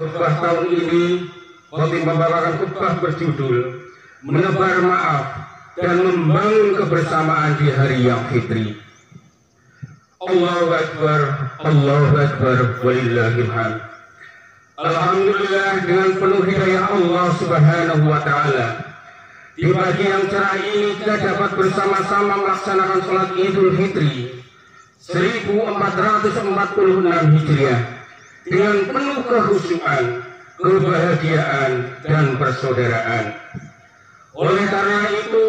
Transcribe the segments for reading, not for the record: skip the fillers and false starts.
Khutbah tahun ini khotib membawakan khutbah berjudul Menebar Maaf dan Membangun Kebersamaan di Hari yang Fitri. Allahu Akbar, Allahu Akbar, walillahil hamd. Alhamdulillah, dengan penuh hidayah Allah Subhanahu wa Ta'ala, di pagi yang cerah ini kita dapat bersama-sama melaksanakan sholat Idul Fitri 1446 Hijriah dengan penuh kehusuan, kebahagiaan, dan persaudaraan. Oleh karena itu,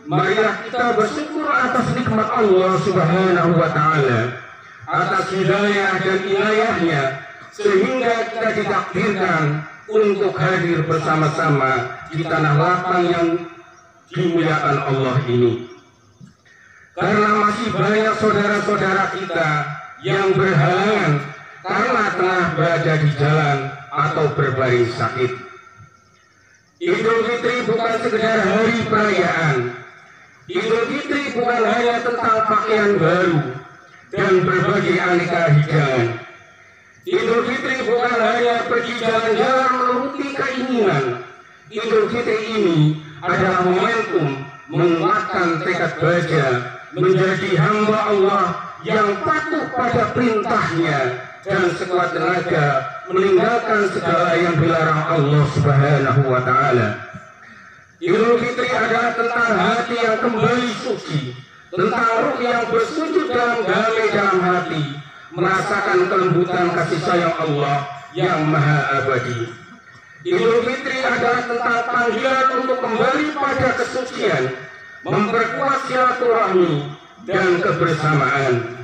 marilah kita bersyukur atas nikmat Allah Subhanahu wa Ta'ala, atas hidayah dan inayahnya, sehingga kita ditakdirkan untuk hadir bersama-sama di tanah lapang yang dimuliakan Allah ini. Karena masih banyak saudara-saudara kita yang berhalangan karena tengah berada di jalan atau berbaring sakit. Idul Fitri bukan sekedar hari perayaan. Idul Fitri bukan hanya tentang pakaian baru dan berbagai aneka hidangan. Idul Fitri bukan hanya pergi jalan-jalan menuruti keinginan. Idul Fitri ini adalah momentum menguatkan tekad baja menjadi hamba Allah yang patuh pada perintahnya dan sekuat tenaga meninggalkan segala yang dilarang Allah Subhanahu wa Ta'ala. Idul Fitri adalah tentang hati yang kembali suci, tentang ruh yang bersujud dalam damai dalam hati, merasakan kelembutan kasih sayang Allah yang maha abadi. Idul Fitri adalah tentang panggilan untuk kembali pada kesucian, memperkuat silaturahmi dan kebersamaan,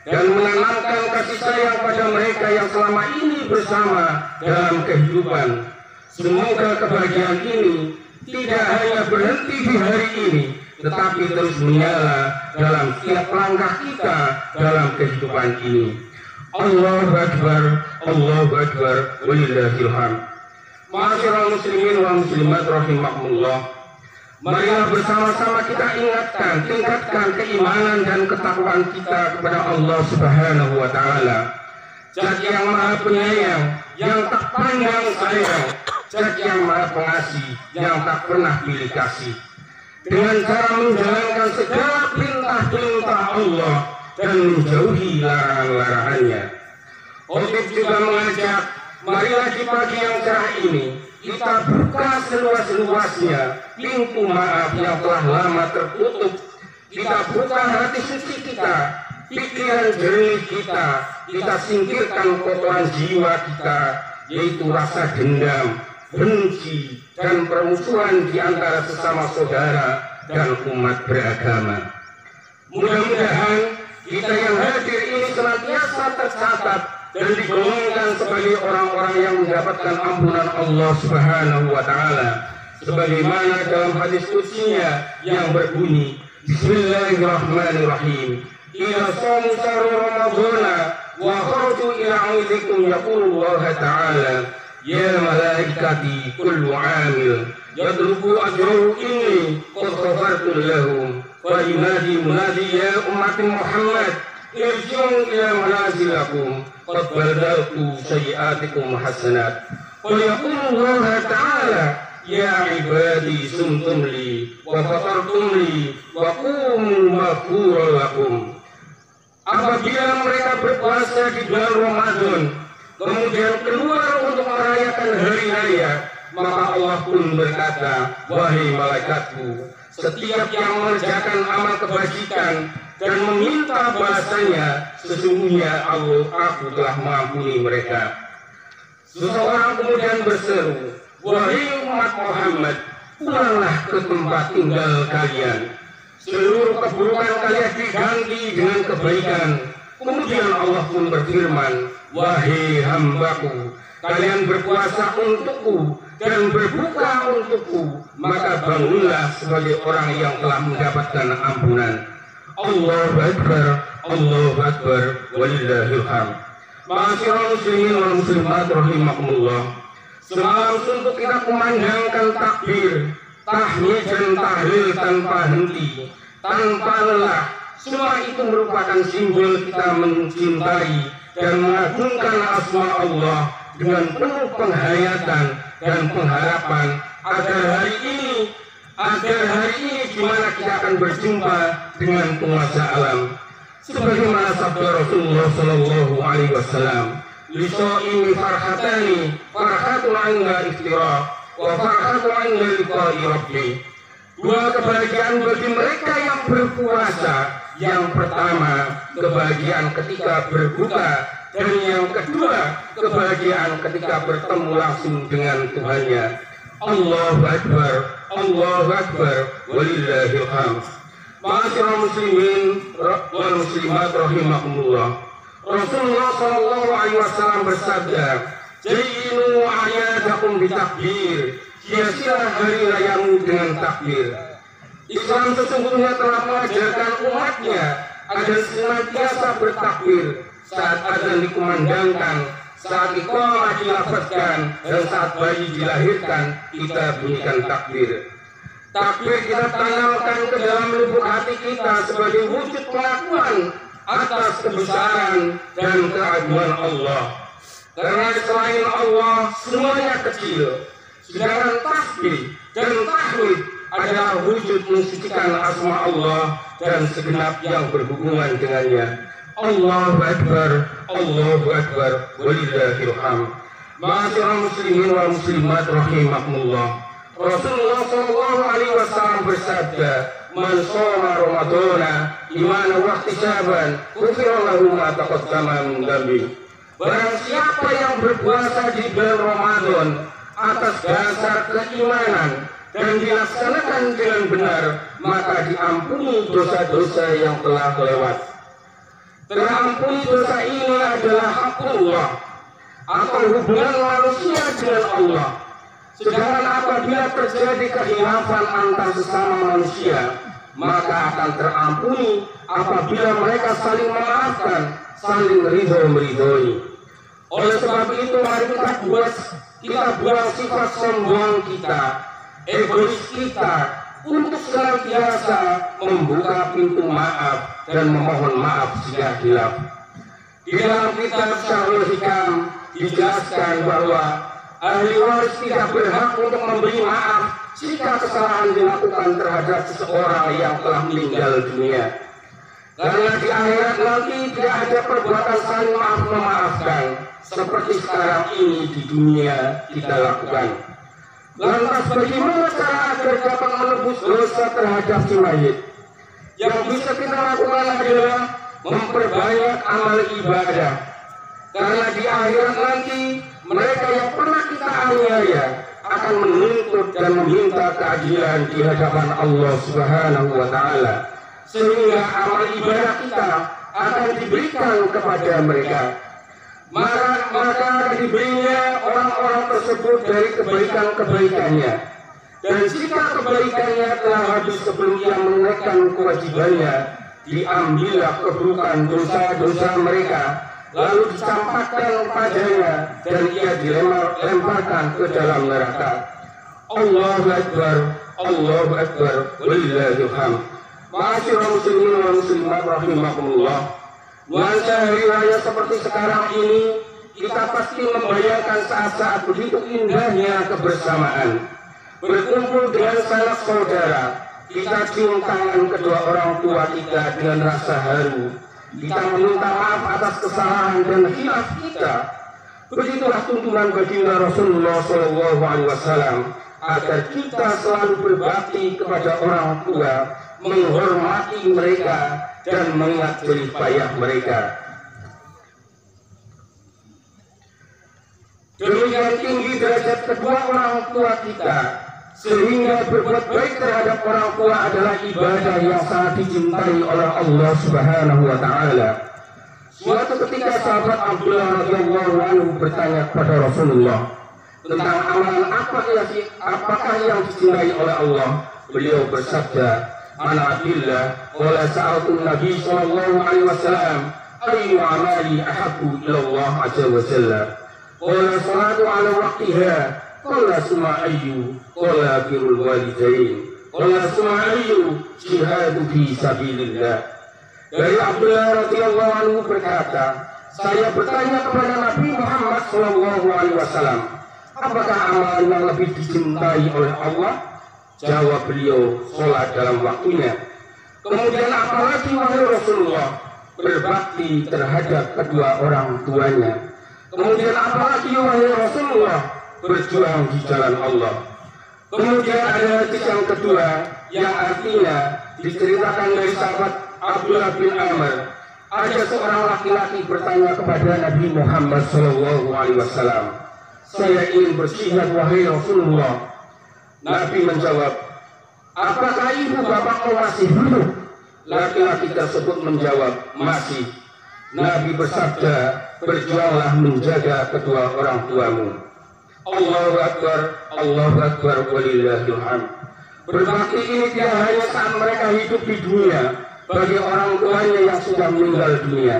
dan menanamkan kasih sayang pada mereka yang selama ini bersama dalam kehidupan. Semoga kebahagiaan ini tidak hanya berhenti di hari ini, tetapi terus menyala dalam setiap langkah kita dalam kehidupan ini. Allahu Akbar, Allahu Akbar, walillahil hamd. Ma'asyiral muslimin wal muslimat rahimakumullah. Marilah bersama-sama kita tingkatkan keimanan dan ketakwaan kita kepada Allah Subhanahu wa Ta'ala. Zat yang maha penyayang, yang tak pandang sayang, Zat yang maha pengasih, yang tak pernah pilih kasih. Dengan cara menjalankan segala perintah-perintah Allah dan menjauhi larangan-larangannya. Khotib juga mengajak, marilah di pagi yang cerah ini kita buka seluas-luasnya pintu maaf yang telah lama tertutup. Kita buka hati suci kita, pikiran jernih kita, kita singkirkan kotoran jiwa kita, yaitu rasa dendam, benci, dan permusuhan di antara sesama saudara dan umat beragama. Mudah-mudahan kita yang hadir ini senantiasa tercatat dan digolongkan sebagai orang-orang yang mendapatkan ampunan Allah Subhanahu wa Ta'ala, sebagaimana dalam hadis qudsinya yang berbunyi, Bismillahirrahmanirrahim, Ila shamu syahrul ramadhana wa kharaju ila 'aidikum yaqulu Allah Ta'ala, ya malaikati kullu 'amil yadrubu ajruhu inni qad ghafartu lahum, fa yunadi munadi ya ummati Muhammad irji'u ila manazilakum qad badaltu sayyi'atikum hasanat. Wa yaqulu Allah Ta'ala, ya ibadi sumtum li wa fatartum li wa qumu maghfuran lakum. Apabila mereka berpuasa di bulan Ramadan, kemudian keluar untuk merayakan hari raya, maka Allah pun berkata, wahai malaikatku, setiap yang mengerjakan amal kebajikan dan meminta balasannya, sesungguhnya aku telah mengampuni mereka. Seseorang kemudian berseru, wahai umat Muhammad, pulanglah ke tempat tinggal kalian. Seluruh keburukan kalian diganti dengan kebaikan. Kemudian Allah pun berfirman, wahai hambaku, kalian berpuasa untukku dan berbuka untukku, maka bangunlah sebagai orang yang telah mendapatkan ampunan. Allahu Akbar, Allahu Akbar, walillahil hamd. Ma'asyiral muslimin wal muslimat rahimakumullah. Semalam suntuk kita kumandangkan takbir, tahmid dan tahlil tanpa henti, tanpa lelah. Semua itu merupakan simbol kita mencintai dan mengagungkan asma Allah dengan penuh penghayatan dan pengharapan agar hari ini di mana kita akan berjumpa dengan penguasa alam. Sebagaimana sabda Rasulullah Shallallahu Alaihi Wasallam, "Lisa'imi farhatani, farhatun 'inda iftirah, wa farhatun 'inda liqa'i rabbi." Dua kebahagiaan bagi mereka yang berpuasa. Yang pertama, kebahagiaan ketika berbuka, dan yang kedua, kebahagiaan ketika bertemu langsung dengan Tuhannya. Allahu Akbar, Allahu Akbar, walillahil hamd. Ma'asyiral muslimin wal muslimat rahimakumullah. Rasulullah Shallallahu Alaihi Wasallam bersabda, "Zayyinu a'yadakum bitakbir." Hiasilah hari rayamu dengan takbir. Islam sesungguhnya telah mengajarkan umatnya agar senantiasa bertakbir saat azan dikumandangkan, saat iqamah dilafazkan, dan saat bayi dilahirkan kita bunyikan takbir. Takbir kita tanamkan ke dalam lubuk hati kita sebagai wujud pengakuan atas kebesaran dan keagungan Allah. Karena selain Allah semuanya kecil. Sedangkan tasbih dan tahmid adalah wujud mensucikan asma Allah dan segenap yang berhubungan dengannya. Allahu Akbar, Allahu Akbar, walillahil hamd. Ma'asyiral muslimin wal muslimat rahimakumullah. Rasulullah Shallallahu Alaihi Wasallam bersabda, "Man shoma Ramadana imanan wa ihtisaban, ghufira lahu ma taqaddama min dhanbi." Barang siapa yang berpuasa di bulan Ramadan atas dasar keimanan dan dilaksanakan dengan benar, maka diampuni dosa-dosa yang telah lewat. Terampuni dosa ini adalah hak Allah atau hubungan manusia dengan Allah. Sedangkan apabila terjadi khilafan antar sesama manusia, maka akan terampuni apabila mereka saling memaafkan, saling meridhoi. Oleh sebab itu, mari kita buang sifat sombong kita, egois kita, untuk senantiasa membuka pintu maaf dan memohon maaf jika hilaf. Di dalam kitab Syarhul Hikam dijelaskan bahwa ahli waris tidak berhak untuk memberi maaf jika kesalahan dilakukan terhadap seseorang yang telah meninggal dunia. Karena di akhirat nanti tidak ada perbuatan saling maaf memaafkan seperti sekarang ini di dunia kita lakukan. Lantas bagaimana cara agar dapat menebus dosa terhadap si mayit? Yang bisa kita lakukan adalah memperbanyak amal ibadah. Karena di akhirat nanti mereka yang pernah kita aniaya akan menuntut dan meminta keadilan di hadapan Allah Subhanahu wa Ta'ala, sehingga amal ibadah kita akan diberikan kepada mereka. Maka diberinya orang-orang tersebut dari kebaikan-kebaikannya, dan jika kebaikannya telah habis sebelum ia menunaikan kewajibannya, diambillah keburukan dosa-dosa mereka, lalu dicampakkan padanya, dan ia dilemparkan ke dalam neraka. Allahu Akbar, Allahu Akbar, walillahil hamd. Ma'asyiral muslimin wal muslimat rahimakumullah. Nuansa hari raya seperti sekarang ini, kita pasti membayangkan saat-saat begitu indahnya kebersamaan. Berkumpul dengan sanak saudara, kita cium tangan kedua orang tua kita dengan rasa haru. Kita meminta maaf atas kesalahan dan khilaf kita. Begitulah tuntunan baginda Rasulullah Shallallahu Alaihi Wasallam agar kita selalu berbakti kepada orang tua, menghormati mereka dan mengingat jerih payah mereka. Demikian tinggi derajat kedua orang tua kita, sehingga berbuat baik terhadap orang tua adalah ibadah yang sangat dicintai oleh Allah Subhanahu wa Ta'ala. Suatu ketika sahabat Abdullah radhiyallahu anhu bertanya kepada Rasulullah tentang amalan apakah yang dicintai oleh Allah. Beliau bersabda, "Ana Abdullah qala sa'altu Nabi sallallahu alaihi wasallam ayyu amali ahabbu ila Allah azza wa jalla. Qala salatu ala waqtiha. Qala summa ayyu. Qala birrul walidain. Qala summa ayyu. Jihadu fi sabilillah." Dari Abdullah radhiyallahu anhu berkata, saya bertanya kepada Nabi Muhammad SAW, apakah amalan yang lebih dicintai oleh Allah? Jawab beliau, sholat dalam waktunya. Kemudian apalagi wahai Rasulullah? Berbakti terhadap kedua orang tuanya. Kemudian apalagi wahai Rasulullah? Berjuang di jalan Allah. Kemudian ada hadis yang kedua yang artinya diceritakan dari sahabat Abdullah bin Amr. Ada seorang laki-laki bertanya kepada Nabi Muhammad SAW, saya ingin berjihad wahai Rasulullah. Nabi menjawab, apakah ibu bapakmu masih hidup? Laki-laki tersebut menjawab, masih. Nabi bersabda, berjuanglah menjaga kedua orang tuamu. Allahu Akbar, walillahil hamd. Berbakti ini tidak hanya saat mereka hidup di dunia, bagi orang tuanya yang sudah meninggal dunia.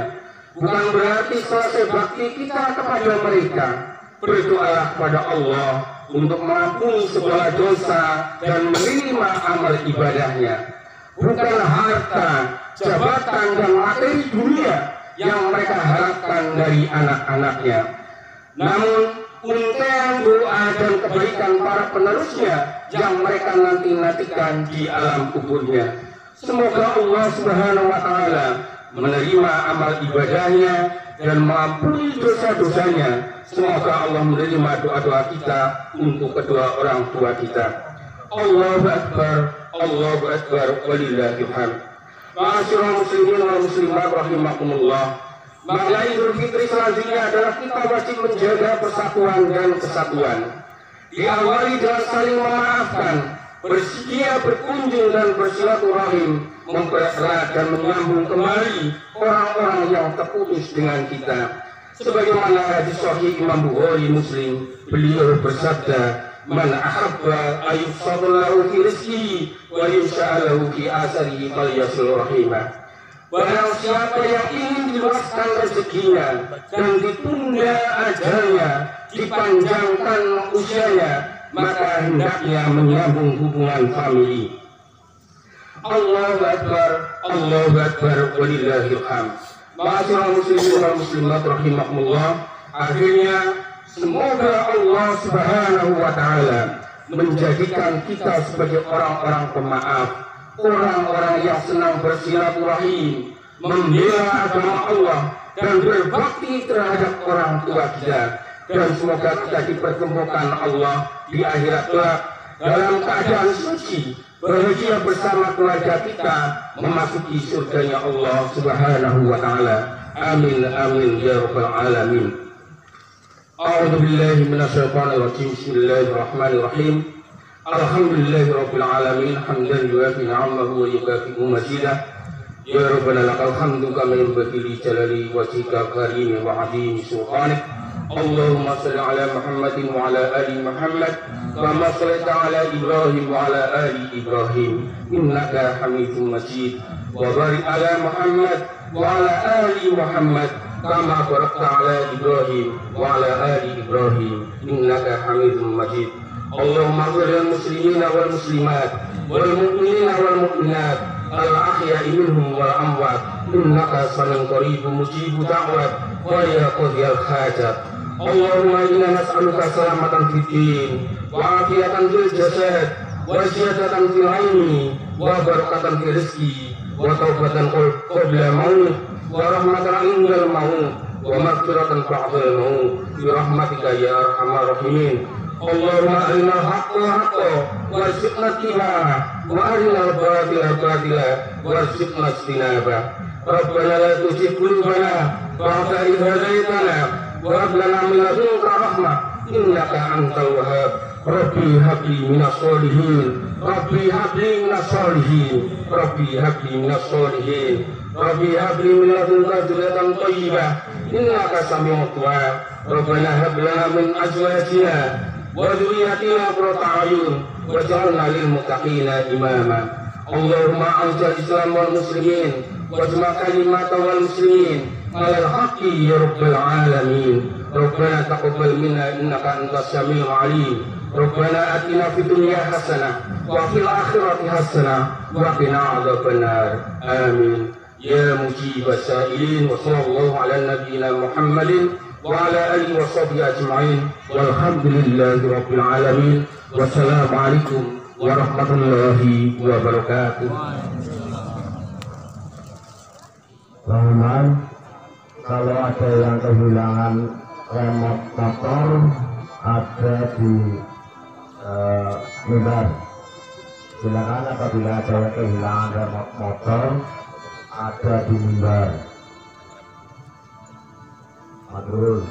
Bukan berarti selesai bakti kita kepada mereka. Berdoalah kepada Allah untuk mengampuni segala dosa dan menerima amal ibadahnya. Bukan harta, jabatan, dan materi dunia yang mereka harapkan dari anak-anaknya. Namun, untaian doa dan kebaikan para penerusnya yang mereka nanti-nantikan di alam kuburnya. Semoga Allah Subhanahu wa Ta'ala menerima amal ibadahnya dan mengampuni dosa-dosanya. Semoga Allah menerima doa-doa kita untuk kedua orang tua kita. Allahu Akbar, walillahil hamd. Ma'asyiral muslimin wal muslimat rahimakumullah. Makna Idul Fitri selanjutnya adalah kita wajib menjaga persatuan dan kesatuan. Diawali dengan saling memaafkan, bersedia berkunjung dan bersilaturahim, mempererat dan menyambung kembali orang-orang yang terputus dengan kita. Sebagaimana hadis sahih Imam Bukhari Muslim, beliau bersabda, man ahabba ayyufadallahu fi rizqihi wa yusha'alahu fi asarihi falyasil rahimah. Barang siapa yang ingin diluaskan rezekinya dan ditunda ajalnya, dipanjangkan usianya, maka hendaknya menyambung hubungan famili. Allahu Akbar, walillahil hamd. Ma'asyiral muslimin wal muslimat rahimakumullah. Akhirnya semoga Allah Subhanahu wa Ta'ala menjadikan kita sebagai orang-orang pemaaf, orang-orang yang senang bersilaturahim, membela agama Allah dan berbakti terhadap orang tua kita. Dan semoga kita dipertemukan Allah di akhirat kelak dalam keadaan suci, bahagia bersama keluarga kita, memasuki surganya Allah Subhanahu wa Ta'ala. Amin amin ya rabbal alamin. A'udzu billahi minasyaitonir rajim. Bismillahirrahmanirrahim. Alhamdulillahi rabbil alamin, hamdan yuwafi ni'amahu wa yukafi'u mazidah. Ya rabbana lakal hamdu kama yanbaghi li jalali wajhika karimi wa 'azimi sultanik. Allahumma shalli ala Muhammadin wa ala ali Muhammad kama shallaita ala Ibrahim wa ala ali Ibrahim innaka Hamidum Majid. Wa barik ala Muhammad wa ala ali Muhammad kama barakta ala Ibrahim wa ala ali Ibrahim innaka Hamidum Majid. Allahumma ighfir lil muslimina wal muslimat wal mu'minina wal mu'minat al ahya'i minhum wal amwat innaka sami'un qaribun mujibud da'wat wa ya qadhiyal hajat. Allahumma inna nas'aluka salamatan fid din wa afiyatan fil jasad wa ziyadatan fil ilmi wa barakatan fil rizqi wa taubatan qabla maut wa rahmatan indal maut wa maghfiratan ba'dal maut bi rahmatika ya arhamar rahimin. Allahumma arinal haqqa haqqa warzuqna ittiba'ah wa arinal batila batila warzuqna ijtinabah. Rabbana la tuzigh qulubana ba'da idh hadaytana wa hab lana min ladunka rahmah innaka antal wahhab. Rabbi habli minas solihin, Rabbi habli minas solihin, Rabbi habli minas solihin, Rabbi habli min ladunka dzurriyyatan thayyibah innaka sami'ud du'a. Rabbana hab lana min azwajina wa dhurriyyatina qurrata a'yun waj'alna lil muttaqina imama. Allahumma a'izz al-islam wal muslimin wajma' kalimatal wal muslimin alal haqqi ya rabbal alamin. Rabbana taqabbal minna innaka antas samiul alim. Rabbana atina fid dunya hasanah wa fil akhirati hasanah wa qina adzabannar. Amin ya mujib as-sa'ilin, wa sallallahu ala nabiyyina Muhammadin wa ala alihi wa sahbihi ajma'in, walhamdulillahi rabbil alamin. Wassalamualaikum warahmatullahi wabarakatuh. Teman-teman, kalau ada yang kehilangan remote motor, ada di mimbar. Silakan apabila ada yang kehilangan remote motor, ada di mimbar. Matur.